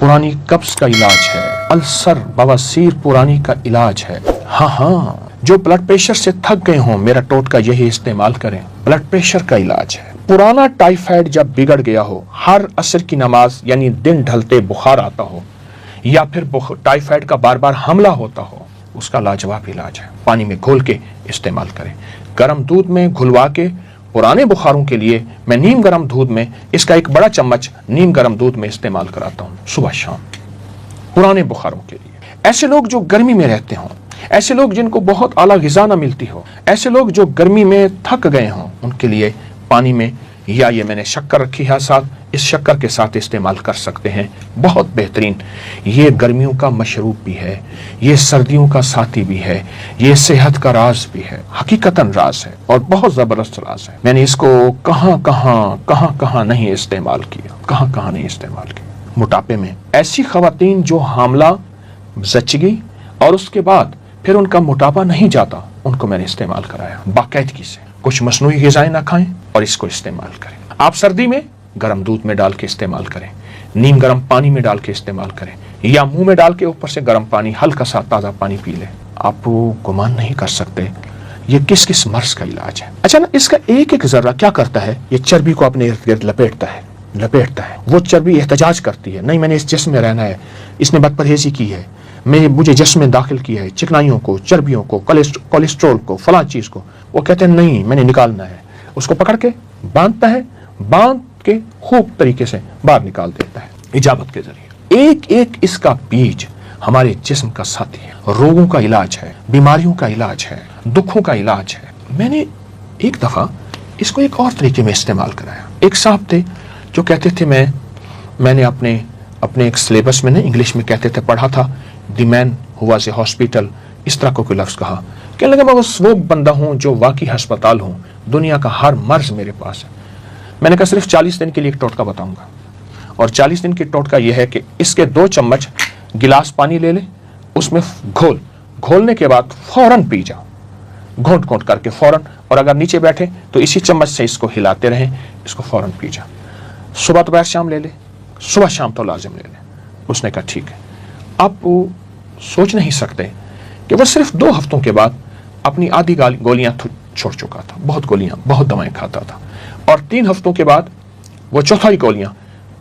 पुरानी कब्ज का इलाज है, अल्सर बवासीर पुरानी का इलाज है। हाँ, जो ब्लड प्रेशर से थक गए हों मेरा टोटका यही इस्तेमाल करें, ब्लड प्रेशर का इलाज है। पुराना टाइफाइड जब बिगड़ गया हो, हर असर की नमाज यानी दिन ढलते बुखार आता हो, या फिर टाइफाइड का बार बार हमला होता हो, उसका लाजवाब इलाज है। पानी में घोल के इस्तेमाल करें। गर्म दूध में घुलवा के पुराने बुखारों के लिए मैं नीम गर्म दूध में इसका एक बड़ा चम्मच नीम गर्म दूध में इस्तेमाल कराता हूँ सुबह शाम, पुराने बुखारों के लिए। ऐसे लोग जो गर्मी में रहते हों, ऐसे लोग जिनको बहुत आला ग़िज़ा ना मिलती हो, ऐसे लोग जो गर्मी में थक गए हों, उनके लिए पानी में या ये मैंने शक्कर रखी है साथ, इस शक्कर के साथ इस्तेमाल कर सकते हैं। बहुत बेहतरीन, ये गर्मियों का मशरूब भी है, ये सर्दियों का साथी भी है, ये सेहत का राज भी है, हकीकतन राज है और बहुत ज़बरदस्त राज है। मैंने इसको कहाँ नहीं इस्तेमाल किया, कहाँ नहीं इस्तेमाल किया। मोटापे में ऐसी ख़वातीन जो हामला ज़च्चगी और उसके बाद फिर उनका मोटापा नहीं जाता, उनको मैंने इस्तेमाल कराया बाकायदगी से। कुछ मसनूई ग़िज़ाएं ना खाएं और इसको इस्तेमाल करें। आप सर्दी में गर्म दूध में डाल के इस्तेमाल करें, नीम गर्म पानी में डाल के इस्तेमाल करें, या मुंह में डाल के ऊपर से गर्म पानी हल्का सा ताज़ा पानी पी लें। आप गुमान नहीं कर सकते ये किस किस मर्ज का इलाज है। अच्छा ना, इसका एक एक ज़र्रा क्या करता है, ये चर्बी को अपने इर्द गिर्द लपेटता है। वो चर्बी एहतजाज करती है, नहीं मैंने इस जिस्म में रहना है, इसने बदपरहेज़ी की है, मुझे जिस्म में दाखिल किया है चिकनाइयों को, चर्बियों को, कोलेस्ट्रॉल को, फलां चीज़ को। वो कहते हैं नहीं मैंने निकालना है, उसको पकड़ के बांधता है, बांध के खूब तरीके से बाहर निकाल देता है इजाबत के जरिए। एक एक इसका बीज हमारे जिस्म का साथी है, रोगों का इलाज है, बीमारियों का इलाज है, दुखों का इलाज है। मैंने एक दफ़ा इसको एक और तरीके में इस्तेमाल कराया। एक साहब थे जो कहते थे, मैंने अपने एक सिलेबस में ना इंग्लिश में कहते थे, पढ़ा था the man who was a hospital, इस तरह को कोई लफ्ज़ कहा। कहने लगा मैं बस वो बंदा हूँ जो वाकई हस्पताल हूँ, दुनिया का हर मर्ज मेरे पास है। मैंने कहा सिर्फ 40 दिन के लिए एक टोटका बताऊंगा, और 40 दिन की टोटका यह है कि इसके 2 चम्मच गिलास पानी ले ले, उसमें घोलने के बाद फौरन पी जाओ, घोंट करके फौरन, और अगर नीचे बैठे तो इसी चम्मच से इसको हिलाते रहें, इसको फौरन पी जाओ। सुबह दोपहर शाम ले ले, सुबह शाम तो लाजिम ले ले। उसने कहा ठीक है। आप सोच नहीं सकते कि वह सिर्फ 2 हफ्तों के बाद अपनी आधी गोलियां छोड़ चुका था, बहुत दवाएं खाता था, और 3 हफ्तों के बाद वो चौथाई गोलियां,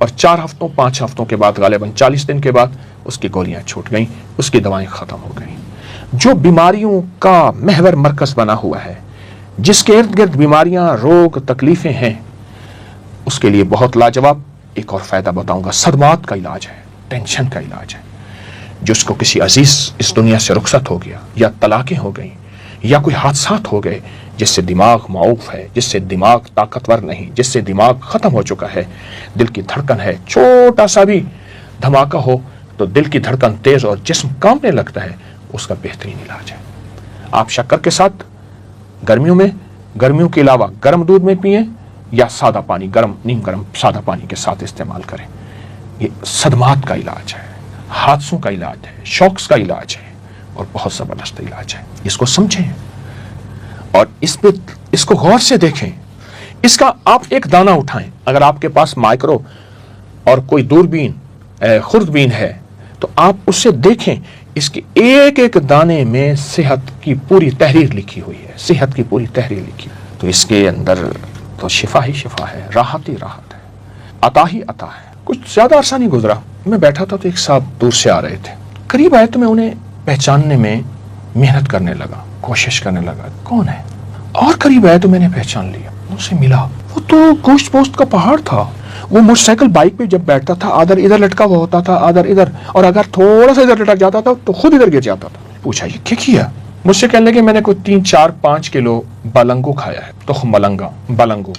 और 4 हफ्तों 5 हफ्तों के बाद गालिबन 40 दिन के बाद उसकी गोलियां छूट गईं, उसकी दवाएं ख़त्म हो गईं। जो बीमारियों का महवर मरकज़ बना हुआ है, जिसके इर्द गिर्द बीमारियां, रोग, तकलीफ़ें हैं, उसके लिए बहुत लाजवाब एक और फ़ायदा बताऊंगा। सदमात का इलाज है, टेंशन का इलाज है। जिसको किसी अजीज़ इस दुनिया से रुखसत हो गया, या तलाक़ें हो गई, या कोई हादसात हो गए जिससे दिमाग मऊफ है, जिससे दिमाग ताकतवर नहीं, जिससे दिमाग ख़त्म हो चुका है, दिल की धड़कन है, छोटा सा भी धमाका हो तो दिल की धड़कन तेज़ और जिस्म कांपने लगता है, उसका बेहतरीन इलाज है। आप शक्कर के साथ गर्मियों के अलावा गर्म दूध में पिएं, या सादा पानी, नीम गर्म सादा पानी के साथ इस्तेमाल करें। ये सदमात का इलाज है, हादसों का इलाज है, शॉक्स का इलाज है, और बहुत ज़बरदस्त इलाज है। इसको समझें और इसको गौर से देखें। इसका आप एक दाना उठाएं, अगर आपके पास माइक्रो और कोई दूरबीन खुर्दबीन है तो आप उससे देखें, इसके एक एक दाने में सेहत की पूरी तहरीर लिखी हुई है, सेहत की पूरी तहरीर लिखी। तो इसके अंदर तो शिफा ही शिफा है, राहत ही राहत है, अता ही अता है। कुछ ज़्यादा अरसा नहीं गुजरा, मैं बैठा था तो एक साहब दूर से आ रहे थे। करीब आए तो मैं उन्हें पहचानने में मेहनत करने लगा, कोशिश करने लगा कौन है, और करीब आए तो मैंने पहचान लिया, मुझसे मिला। वो तो गोश्त पोस्ट का पहाड़ था। वो मोटरसाइकिल बाइक पे जब बैठता था, आदर इधर लटका हुआ होता था, आदर इधर, और अगर थोड़ा सा इधर लटक जाता था तो खुद इधर गिर जाता था। पूछा ये क्या किया? मुझसे कहने लगे मैंने कोई 3-4-5 किलो बलंगो खाया है, तो बलंगो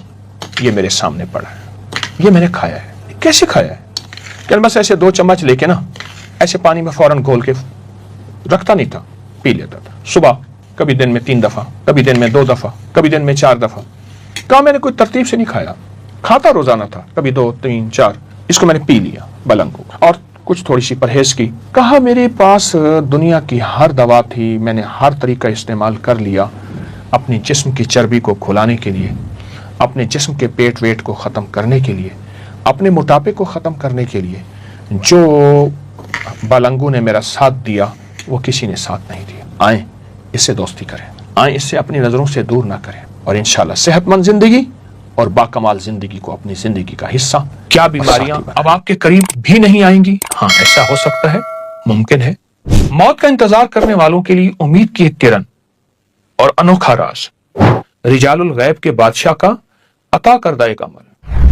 ये मेरे सामने पड़ा है, ये मैंने खाया है। कैसे खाया है? कहने बस ऐसे 2 चम्मच लेके ना ऐसे पानी में फौरन घोल के रखता नहीं था, पी लेता था। सुबह कभी दिन में 3 दफा, कभी दिन में 2 दफा, कभी दिन में 4 दफा। कहा मैंने कोई तरतीब से नहीं खाया, खाता रोजाना था, कभी 2, 3, 4। इसको मैंने पी लिया बलंगो, और कुछ थोड़ी सी परहेज की। कहा मेरे पास दुनिया की हर दवा थी, मैंने हर तरीका इस्तेमाल कर लिया अपनी जिस्म की चर्बी को खुलाने के लिए, अपने जिस्म के पेट वेट को ख़त्म करने के लिए, अपने मोटापे को ख़त्म करने के लिए। جو بالنگو نے میرا ساتھ دیا وہ کسی نے ساتھ نہیں دیا. آئیں اس سے دوستی کریں, آئیں اس سے اپنی نظروں سے دور نہ کریں, اور انشاءاللہ صحت مند زندگی اور باکمال زندگی کو اپنی زندگی کا حصہ. کیا بیماریاں اب آپ کے قریب بھی نہیں آئیں گی؟ ہاں ایسا ہو سکتا ہے, ممکن ہے. موت کا انتظار کرنے والوں کے لیے امید کی ایک کرن اور انوکھا راز, رجال الغیب کے بادشاہ کا عطا کردہ ایک عمل.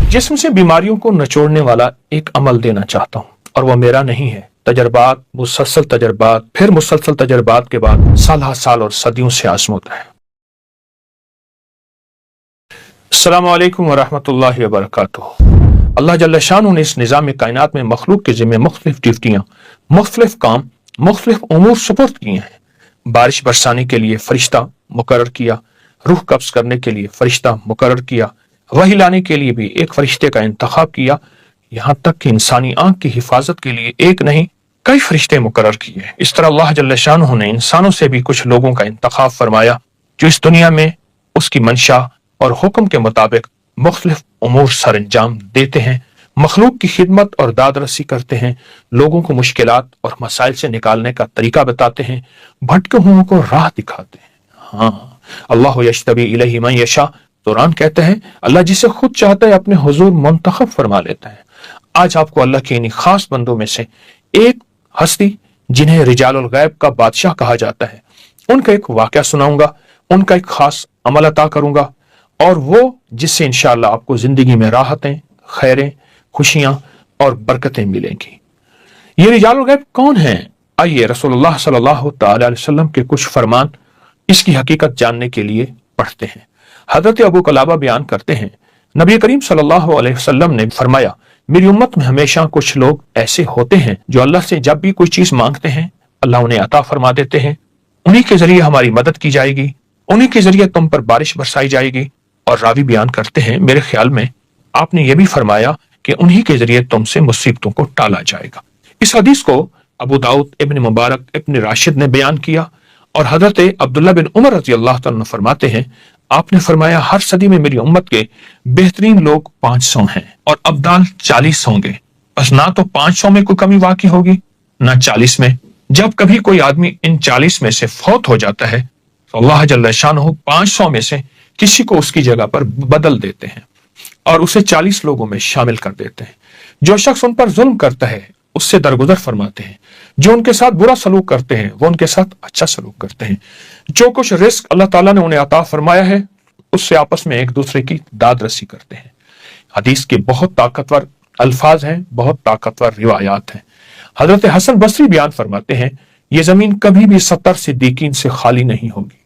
جسم سے بیماریوں کو نچوڑنے والا ایک عمل دینا چاہتا ہوں, اور وہ میرا نہیں ہے. تجربات, مسلسل تجربات, پھر مسلسل تجربات کے بعد سالہ سال اور صدیوں سے آزموتا ہے. السلام علیکم ورحمۃ اللہ وبرکاتہ. اللہ جل شانہ نے اس نظام کائنات میں مخلوق کے ذمہ مختلف ڈیوٹیاں, مختلف کام, مختلف امور سپرد کیے ہیں. بارش برسانے کے لیے فرشتہ مقرر کیا, روح قبض کرنے کے لیے فرشتہ مقرر کیا, وحی لانے کے لیے بھی ایک فرشتے کا انتخاب کیا, یہاں تک کہ انسانی آنکھ کی حفاظت کے لیے ایک نہیں کئی فرشتے مقرر کیے. اس طرح اللہ جل شانہ نے انسانوں سے بھی کچھ لوگوں کا انتخاب فرمایا جو اس دنیا میں اس کی منشا اور حکم کے مطابق مختلف امور سر انجام دیتے ہیں, مخلوق کی خدمت اور داد رسی کرتے ہیں, لوگوں کو مشکلات اور مسائل سے نکالنے کا طریقہ بتاتے ہیں, بھٹکے ہوئوں کو راہ دکھاتے ہیں. ہاں, اللہ یجتبی الیہ من یشاء, قرآن کہتے ہیں اللہ جسے خود چاہتا ہے اپنے حضور منتخب فرما لیتا ہے. آج آپ کو اللہ کے انہی خاص بندوں میں سے ایک ہستی جنہیں رجال الغیب کا بادشاہ کہا جاتا ہے, ان کا ایک واقعہ سناؤں گا, ان کا ایک خاص عمل عطا کروں گا, اور وہ جس سے انشاءاللہ آپ کو زندگی میں راحتیں, خیریں, خوشیاں اور برکتیں ملیں گی. یہ رجال الغیب کون ہیں؟ آئیے رسول اللہ صلی اللہ تعالی علیہ وسلم کے کچھ فرمان اس کی حقیقت جاننے کے لیے پڑھتے ہیں. حضرت ابو قلابہ بیان کرتے ہیں نبی کریم صلی اللہ علیہ وسلم نے فرمایا, میری امت میں ہمیشہ کچھ لوگ ایسے ہوتے ہیں جو اللہ سے جب بھی کوئی چیز مانگتے ہیں اللہ انہیں عطا فرما دیتے ہیں. انہی کے ذریعے ہماری مدد کی جائے گی, انہی کے ذریعے تم پر بارش برسائی جائے گی. اور راوی بیان کرتے ہیں میرے خیال میں آپ نے یہ بھی فرمایا کہ انہی کے ذریعے تم سے مصیبتوں کو ٹالا جائے گا. اس حدیث کو ابو داؤد, ابن مبارک, ابن راشد نے بیان کیا, اور حضرت عبداللہ بن عمر رضی اللہ تعالیٰ فرماتے ہیں آپ نے فرمایا ہر صدی میں میری امت کے بہترین لوگ 500 ہیں اور ابدال 40 ہوں گے. بس نہ تو 500 میں کوئی کمی واقع ہوگی نہ 40 میں. جب کبھی کوئی آدمی ان 40 میں سے فوت ہو جاتا ہے تو اللہ جل شانہ 500 میں سے کسی کو اس کی جگہ پر بدل دیتے ہیں اور اسے 40 لوگوں میں شامل کر دیتے ہیں. جو شخص ان پر ظلم کرتا ہے اس سے درگزر فرماتے ہیں, جو ان کے ساتھ برا سلوک کرتے ہیں وہ ان کے ساتھ اچھا سلوک کرتے ہیں, جو کچھ رزق اللہ تعالیٰ نے انہیں عطا فرمایا ہے اس سے آپس میں ایک دوسرے کی داد رسی کرتے ہیں. حدیث کے بہت طاقتور الفاظ ہیں, بہت طاقتور روایات ہیں. حضرت حسن بصری بیان فرماتے ہیں یہ زمین کبھی بھی 70 صدیقین سے خالی نہیں ہوگی.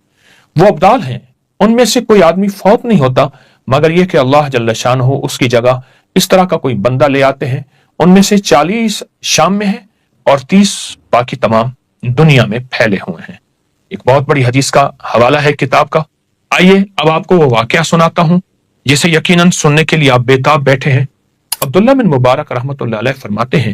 وہ ابدال ہیں, ان میں سے کوئی آدمی فوت نہیں ہوتا مگر یہ کہ اللہ جل شانہ اس کی جگہ اس طرح کا کوئی بندہ لے آتے ہیں. ان میں سے 40 شام میں ہیں اور 30 باقی تمام دنیا میں پھیلے ہوئے ہیں. ایک بہت بڑی حدیث کا حوالہ ہے کتاب کا. آئیے اب آپ کو وہ واقعہ سناتا ہوں جسے یقیناً سننے کے لیے آپ بے تاب بیٹھے ہیں. عبداللہ بن مبارک رحمۃ اللہ علیہ فرماتے ہیں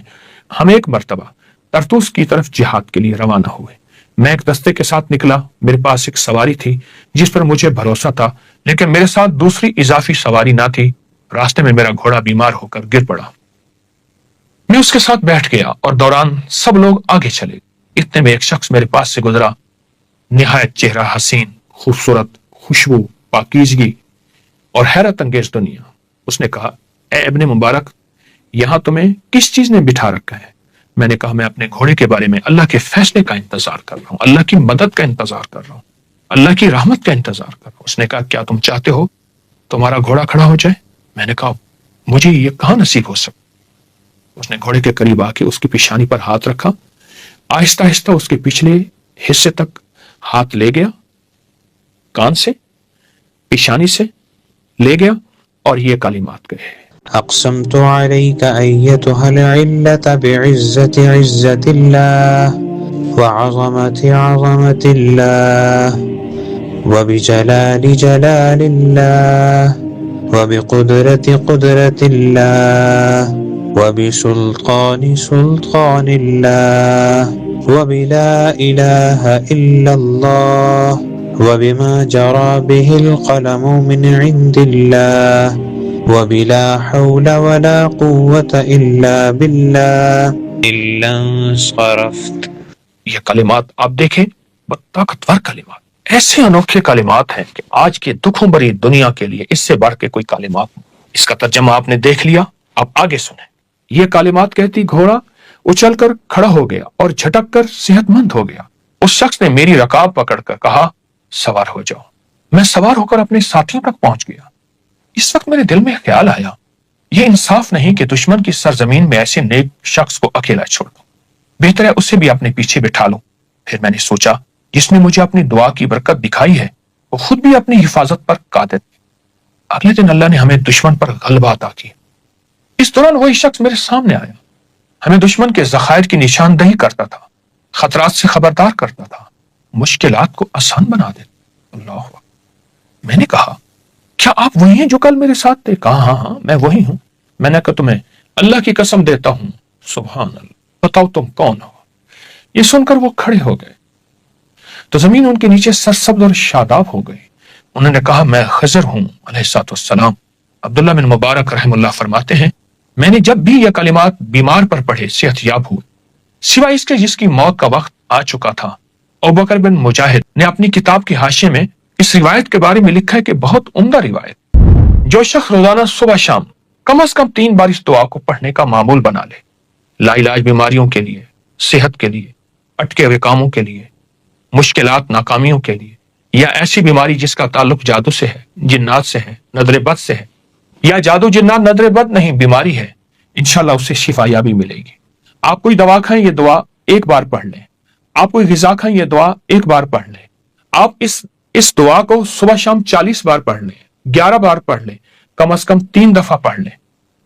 ہم ایک مرتبہ طرطوس کی طرف جہاد کے لیے روانہ ہوئے. میں ایک دستے کے ساتھ نکلا. میرے پاس ایک سواری تھی جس پر مجھے بھروسہ تھا, لیکن میرے ساتھ دوسری اضافی سواری نہ تھی. راستے میں میرا گھوڑا بیمار ہو کر گر پڑا. میں اس کے ساتھ بیٹھ گیا اور دوران سب لوگ آگے چلے. اتنے میں ایک شخص میرے پاس سے گزرا, نہایت چہرہ حسین, خوبصورت, خوشبو, پاکیزگی اور حیرت انگیز دنیا. اس نے کہا اے ابن مبارک, یہاں تمہیں کس چیز نے بٹھا رکھا ہے؟ میں نے کہا میں اپنے گھوڑے کے بارے میں اللہ کے فیصلے کا انتظار کر رہا ہوں, اللہ کی مدد کا انتظار کر رہا ہوں, اللہ کی رحمت کا انتظار کر رہا ہوں. اس نے کہا کیا تم چاہتے ہو تمہارا گھوڑا کھڑا ہو جائے؟ میں نے کہا مجھے یہ کہاں نصیب ہو سکتا. اس نے گھوڑے کے قریب آ کے اس کی پیشانی پر ہاتھ رکھا, آہستہ آہستہ اس کے پچھلے حصے تک ہاتھ لے گیا, کان سے پیشانی سے لے گیا اور یہ کلمات کہے أقسمت عليك أيتها العلة بعزة عزة الله وعظمة عظمة الله وبجلال جلال الله وبقدرة قدرة الله وبسلطان سلطان الله وبلا إله إلا الله وبما جرى به القلم من عند الله وبلا حول ولا قوة إلا بالله إلا انصرفت. یہ کلمات آپ دیکھیں، طاقتور کلمات، ایسے انوکھے کلمات ہیں کہ آج کے دکھوں بری دنیا کے لیے اس سے بڑھ کے کوئی کلمات نہیں۔ اس کا ترجمہ آپ نے دیکھ لیا، اب آگے سنیں۔ یہ کلمات کہتی گھوڑا اچھل کر کھڑا ہو گیا اور جھٹک کر صحت مند ہو گیا۔ اس شخص نے میری رکاب پکڑ کر کہا سوار ہو جاؤ۔ میں سوار ہو کر اپنے ساتھیوں تک پہنچ گیا۔ اس وقت میرے دل میں خیال آیا، یہ انصاف نہیں کہ دشمن کی سرزمین میں ایسے نیک شخص کو اکیلا چھوڑ دوں، بہتر ہے اسے بھی اپنے پیچھے بٹھا لوں۔ پھر میں نے سوچا جس نے مجھے اپنی دعا کی برکت دکھائی ہے وہ خود بھی اپنی حفاظت پر قادر ہے۔ اگلے دن اللہ نے ہمیں دشمن پر غلبہ عطا کی۔ اس دوران وہی شخص میرے سامنے آیا، ہمیں دشمن کے ذخائر کی نشاندہی کرتا تھا، خطرات سے خبردار کرتا تھا، مشکلات کو آسان بنا دیتا۔ اللہ اکبر۔ میں نے کہا کیا آپ وہی ہیں جو کل میرے ساتھ تھے؟ کہا ہاں میں وہی ہوں۔ میں نے کہا تمہیں اللہ کی قسم دیتا ہوں، سبحان اللہ، بتاؤ تم کون ہو؟ یہ سن کر وہ کھڑے ہو گئے تو زمین ان کے نیچے سرسبز اور شاداب ہو گئی۔ انہوں نے کہا میں خضر ہوں علیہ الصلوۃ والسلام۔ عبداللہ بن مبارک رحم اللہ فرماتے ہیں میں نے جب بھی یہ کلمات بیمار پر پڑھے صحت یاب ہوئے، سوائے اس کے جس کی موت کا وقت آ چکا تھا۔ ابوبکر بن مجاہد نے اپنی کتاب کی حاشیے میں اس روایت کے بارے میں لکھا ہے کہ بہت عمدہ روایت، جو شخص روزانہ صبح شام کم از کم 3 بار اس دعا کو پڑھنے کا معمول بنا لے، لا علاج بیماریوں کے لیے، صحت کے لیے، اٹکے ہوئے کاموں کے لیے، مشکلات ناکامیوں کے لیے، یا ایسی بیماری جس کا تعلق جادو سے ہے، جنات سے ہے، نظر بد سے ہے، یا جادو جنات نظر بد نہیں بیماری ہے، انشاءاللہ اسے شفا یابی ملے گی۔ آپ کوئی دوا کھائیں یہ دعا ایک بار پڑھ لیں، آپ کوئی غذا کھائیں یہ دعا ایک بار پڑھ لیں، آپ اس دعا کو صبح شام 40 بار پڑھ لیں، 11 بار پڑھ لیں، کم از کم 3 دفعہ پڑھ لیں،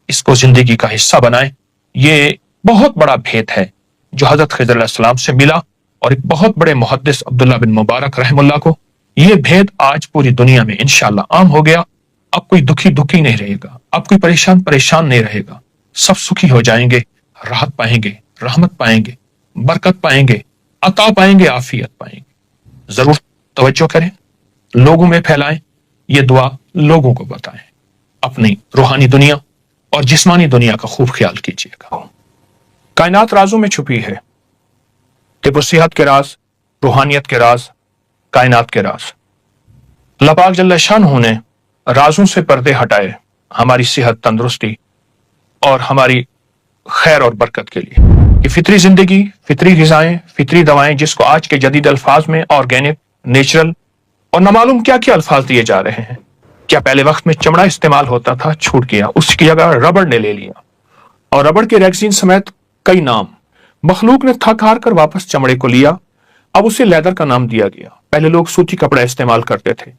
اس کو زندگی کا حصہ بنائیں۔ یہ بہت بڑا بھید ہے جو حضرت خضر علیہ السلام سے ملا، اور ایک بہت بڑے محدث عبداللہ بن مبارک رحم اللہ کو یہ بھید آج پوری دنیا میں انشاءاللہ عام ہو گیا۔ اب کوئی دکھی نہیں رہے گا، اب کوئی پریشان نہیں رہے گا، سب سکھی ہو جائیں گے، راحت پائیں گے، رحمت پائیں گے، برکت پائیں گے، عطا پائیں گے، عافیت پائیں گے۔ ضرور توجہ کریں، لوگوں میں پھیلائیں، یہ دعا لوگوں کو بتائیں، اپنی روحانی دنیا اور جسمانی دنیا کا خوب خیال کیجیے گا۔ کائنات رازوں میں چھپی ہے، طب و صحت کے راز، روحانیت کے راز، کائنات کے راز۔ اللہ پاک جل شانہ نے رازوں سے پردے ہٹائے ہماری صحت، تندرستی اور ہماری خیر اور برکت کے لیے۔ یہ فطری زندگی، فطری غذائیں، فطری دوائیں، جس کو آج کے جدید الفاظ میں آرگینک، نیچرل اور نہ معلوم کیا کیا الفاظ دیے جا رہے ہیں۔ کیا پہلے وقت میں چمڑا استعمال ہوتا تھا؟ چھوٹ گیا، اس کی جگہ ربڑ نے لے لیا، اور ربڑ کے ریگزین سمیت کئی نام مخلوق نے تھک ہار کر واپس چمڑے کو لیا، اب اسے لیدر کا نام دیا گیا۔ پہلے لوگ سوتی کپڑا استعمال کرتے تھے،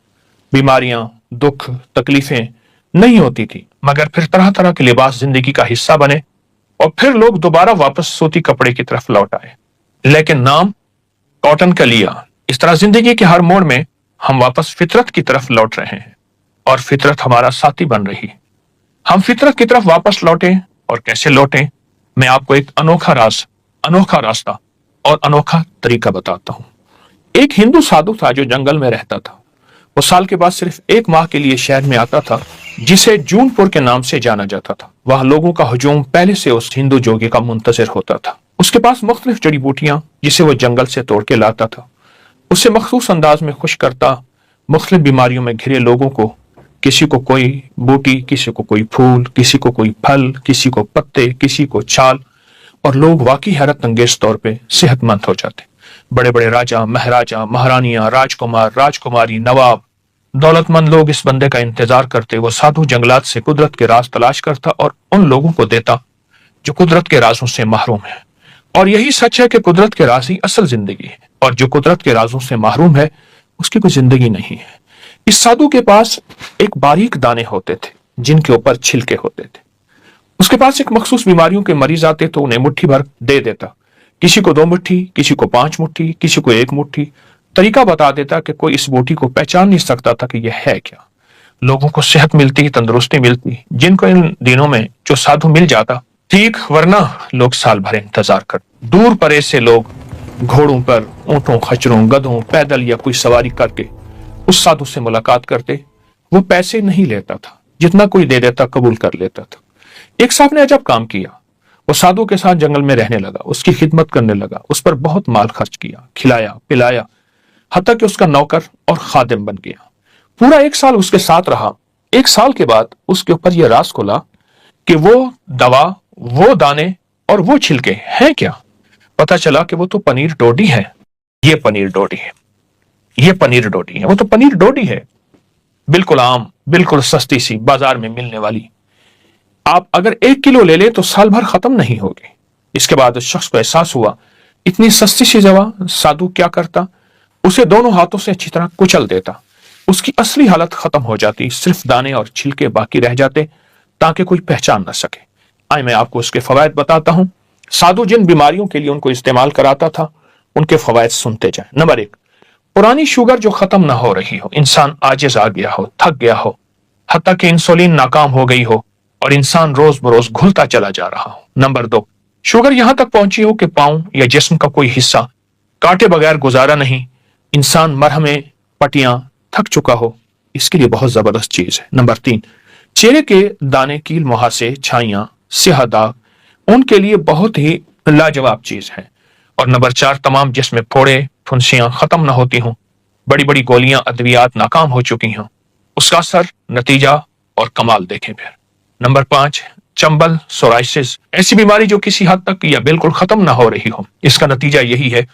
بیماریاں، دکھ، تکلیفیں نہیں ہوتی تھی، مگر پھر طرح طرح کے لباس زندگی کا حصہ بنے اور پھر لوگ دوبارہ واپس سوتی کپڑے کی طرف لوٹ آئے، لیکن نام کاٹن کا لیا۔ اس طرح زندگی کے ہر موڑ میں ہم واپس فطرت کی طرف لوٹ رہے ہیں، اور فطرت ہمارا ساتھی بن رہی ہے۔ ہم فطرت کی طرف واپس لوٹیں، اور کیسے لوٹیں، میں آپ کو ایک انوکھا راستہ اور انوکھا طریقہ بتاتا ہوں۔ ایک ہندو سادھو تھا جو جنگل میں رہتا تھا۔ وہ سال کے بعد صرف 1 ماہ کے لیے شہر میں آتا تھا جسے جون پور کے نام سے جانا جاتا تھا۔ وہاں لوگوں کا ہجوم پہلے سے اس ہندو جوگی کا منتظر ہوتا تھا۔ اس کے پاس مختلف جڑی بوٹیاں جسے وہ جنگل سے توڑ کے لاتا تھا، اسے مخصوص انداز میں خوش کرتا، مختلف بیماریوں میں گھرے لوگوں کو، کسی کو کوئی بوٹی، کسی کو کوئی پھول، کسی کو کوئی پھل، کسی کو پتے، کسی کو چھال، اور لوگ واقعی حیرت انگیز طور پہ صحت مند ہو جاتے۔ بڑے بڑے راجا، مہاراجا، مہارانیاں، راجکمار، راجکماری، نواب، دولت مند لوگ اس بندے کا انتظار کرتے۔ وہ سادھو جنگلات سے قدرت کے راز تلاش کرتا اور ان لوگوں کو دیتا جو قدرت کے رازوں سے محروم ہیں۔ اور یہی سچ ہے کہ قدرت کے راز ہی اصل زندگی ہے، اور جو قدرت کے رازوں سے محروم ہے اس کی کوئی زندگی نہیں ہے۔ اس سادھو کے پاس ایک باریک دانے ہوتے تھے جن کے اوپر چھلکے ہوتے تھے۔ اس کے پاس ایک مخصوص بیماریوں کے مریض آتے تو انہیں مٹھی بھر دے دیتا، کسی کو 2 مٹھی، کسی کو 5 مٹھی، کسی کو 1 مٹھی۔ طریقہ بتا دیتا کہ کوئی اس بوٹی کو پہچان نہیں سکتا تھا کہ یہ ہے کیا۔ لوگوں کو صحت ملتی، تندرستی ملتی، جن کو ان دنوں میں جو سادھو مل جاتا ٹھیک، ورنہ لوگ سال بھر انتظار کرتے۔ دور پرے سے لوگ گھوڑوں پر، اونٹوں، خچروں، گدھوں، پیدل یا کوئی سواری کر کے اس سادھو سے ملاقات کرتے۔ وہ پیسے نہیں لیتا تھا، जितना कोई दे देता कबूल कर लेता था। एक साहब ने अजब काम किया, वो साधु के साथ जंगल में रहने लगा, उसकी खिदमत करने लगा, उस पर बहुत माल खर्च किया, खिलाया पिलाया, हत्ता कि उसका नौकर और खादिम बन गया। पूरा 1 साल उसके साथ रहा। 1 साल के बाद उसके ऊपर यह राज खुला कि वो दवा, वो दाने और वो छिलके हैं क्या? पता चला कि वो तो पनीर डोडी है। ये पनीर डोडी है, ये पनीर डोडी है, वो तो पनीर डोडी है, बिल्कुल आम, बिल्कुल सस्ती सी, बाजार में मिलने वाली। आप अगर 1 किलो ले लें तो साल भर खत्म नहीं होगी। इसके बाद उस शख्स को एहसास हुआ, इतनी सस्ती सी दवा साधु क्या करता, उसे दोनों हाथों से अच्छी तरह कुचल देता, उसकी असली हालत खत्म हो जाती, सिर्फ दाने और छिलके बाकी रह जाते ताकि कोई पहचान न सके। आइए मैं आपको उसके फवायद बताता हूं। साधु जिन बीमारियों के लिए उनको इस्तेमाल कराता था, उनके फवायद सुनते जाएं। नंबर 1, पुरानी शुगर जो खत्म ना हो रही हो, इंसान आजिज आ गया हो, थक गया हो, हत्ता कि इंसुलिन नाकाम हो गई हो और इंसान रोज बरोज घुलता चला जा रहा हो। नंबर 2, शुगर यहां तक पहुंची हो कि पांव या जिस्म का कोई हिस्सा काटे बगैर गुजारा नहीं, इंसान मरहमें पटियां थक चुका हो, इसके लिए बहुत जबरदस्त चीज है। नंबर 3, चेहरे के दाने, कील मुहासे, छाइयां, स्याह दाग, उनके लिए बहुत ही लाजवाब चीज है। और नंबर 4, तमाम जिस्म में फोड़े फुंसियां खत्म ना होती हों, बड़ी बड़ी गोलियां अद्वियात नाकाम हो चुकी हों, उसका असर, नतीजा और कमाल देखें फिर। नंबर 5, चंबल, सोराइसिस, ऐसी बीमारी जो किसी हद तक या बिल्कुल खत्म ना हो रही हो, इसका नतीजा यही है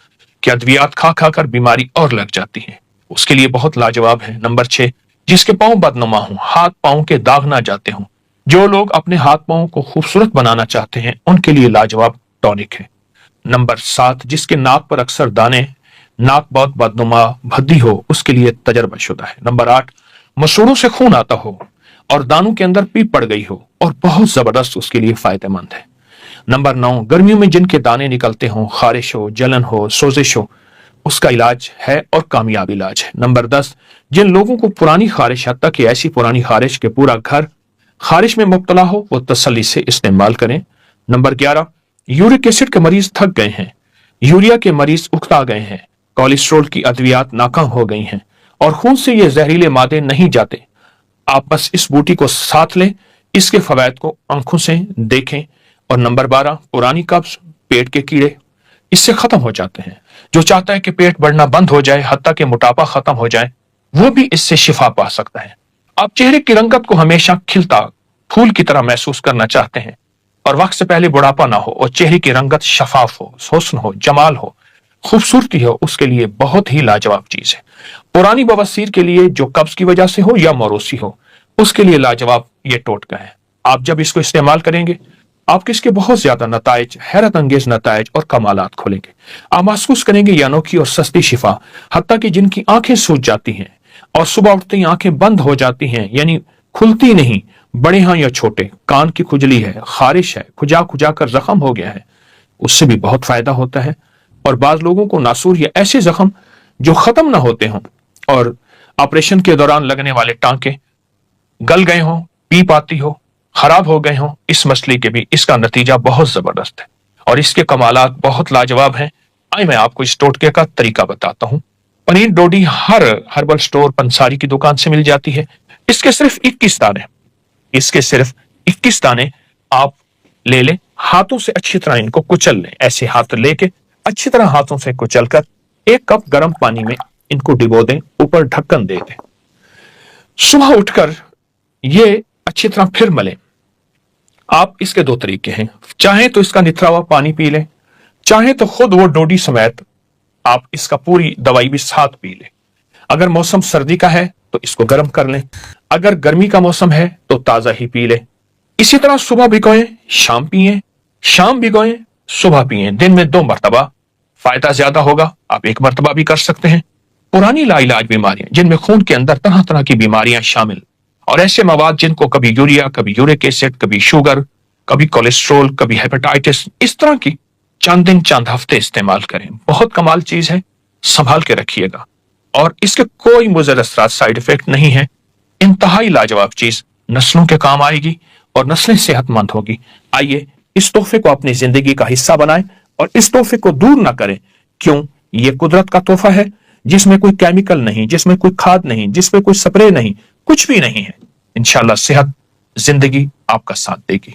कि अद्वियात खा खा कर बीमारी और लग जाती है, उसके लिए बहुत लाजवाब है। नंबर 6, जिसके पांव बदनुमा हों, हाथ पांव के दाग ना जाते हों, जो लोग अपने हाथ पांव को खूबसूरत बनाना चाहते हैं, उनके लिए लाजवाब टॉनिक है। नंबर 7, जिसके नाक पर अक्सर दाने, नाक बहुत बदनुमा भद्दी हो, उसके लिए तजर्बाशुदा है। नंबर 8, मसूड़ों से खून आता हो और दानों के अंदर पीप पड़ गई हो और बहुत जबरदस्त, उसके लिए फायदेमंद है। नंबर 9, गर्मियों में जिनके दाने निकलते हों, खारिश हो, जलन हो, सोजिश हो, उसका इलाज है और कामयाब इलाज है। नंबर 10, जिन लोगों को पुरानी खारिश, हत्ता कि ऐसी पुरानी खारिश के पूरा घर खारिश में मुब्तला हो, वो तसल्ली से इस्तेमाल करें। नंबर 11, यूरिक एसिड के मरीज थक गए हैं, यूरिया के मरीज उकता गए हैं, कोलेस्ट्रोल की अद्वियात नाकाम हो गई हैं और खून से ये जहरीले मादे नहीं जाते, आप बस इस बूटी को साथ लें, इसके फवायद को आंखों से देखें। और नंबर 12, पुरानी कब्ज, पेट के कीड़े, इससे खत्म हो जाते हैं। जो चाहता है कि पेट बढ़ना बंद हो जाए, हत्ता कि मोटापा खत्म हो जाए, वो भी इससे शिफा पा सकता है। आप चेहरे की रंगत को हमेशा खिलता फूल की तरह महसूस करना चाहते हैं और वक्त से पहले बुढ़ापा ना हो और चेहरे की रंगत शफाफ हो, हुस्न हो, जमाल हो, खूबसूरती हो, उसके लिए बहुत ही लाजवाब चीज है। पुरानी बवासीर के लिए, जो कब्ज की वजह से हो या मौरूसी हो, उसके लिए लाजवाब ये टोटका है। आप जब इसको इस्तेमाल करेंगे, आपके इसके बहुत ज्यादा नताइज, हैरत अंगेज नताइज और कमालात खोलेंगे। आप महसूस करेंगे ये अनोखी और सस्ती शिफा, हत्ता कि जिनकी आंखें सूज जाती हैं और सुबह उठते ही आंखें बंद हो जाती हैं, यानी खुलती नहीं, बड़े हां या छोटे, कान की खुजली है, खारिश है, खुजा खुजा कर जख्म हो गया है, उससे भी बहुत फायदा होता है। और बाज लोगों को नासूर या ऐसे जख्म जो खत्म ना होते हों और ऑपरेशन के दौरान लगने वाले टांके गल गए हों, पीप आती हो, खराब हो गए हों, इस मसले के भी इसका नतीजा बहुत जबरदस्त है और इसके कमालात बहुत लाजवाब हैं। आइए मैं आपको इस टोटके का तरीका बताता हूं। पनीर डोडी हर हर्बल स्टोर, पंसारी की दुकान से मिल जाती है। इसके सिर्फ 21 दाने, इसके सिर्फ 21 दाने आप ले लें, हाथों से अच्छी तरह इनको कुचल लें। ऐसे हाथ लेके अच्छी तरह हाथों से कुचल कर 1 कप गर्म पानी में इनको डिबो दें, ऊपर ढक्कन दे दें। सुबह उठकर ये अच्छी तरह फिर मलें। आप इसके 2 तरीके हैं, चाहें तो इसका निथरा हुआ पानी पी लें, चाहें तो खुद वो डोडी समेत आप इसका पूरी दवाई भी साथ पी लें। अगर मौसम सर्दी का है तो इसको गर्म कर लें, अगर गर्मी का मौसम है तो ताजा ही पी लें। इसी तरह सुबह भिगोएं, शाम पिएं, शाम भिगोएं, सुबह पिएं, दिन में 2 मरतबा। फायदा ज्यादा होगा, आप 1 मरतबा भी कर सकते हैं। पुरानी लाइलाज बीमारियां, जिनमें खून के अंदर तरह तरह की बीमारियां शामिल और ऐसे मवाद जिनको कभी यूरिया, कभी यूरिक एसिड, कभी शुगर, कभी कोलेस्ट्रोल, कभी हेपेटाइटिस, इस तरह की चंद दिन चंद हफ्ते इस्तेमाल करें। बहुत कमाल चीज है, संभाल के रखिएगा और इसके कोई मुज़र असरात, साइड इफेक्ट नहीं है। इंतहाई लाजवाब चीज, नस्लों के काम आएगी और नस्लें सेहतमंद होगी। आइए इस तोहफे को अपनी जिंदगी का हिस्सा बनाएं और इस तोहफे को दूर ना करें। क्यों? ये कुदरत का तोहफा है जिसमें कोई केमिकल नहीं, जिसमें कोई खाद नहीं, जिसमें कोई स्प्रे नहीं, कुछ भी नहीं है। انشاءاللہ صحت زندگی آپ کا ساتھ دے گی.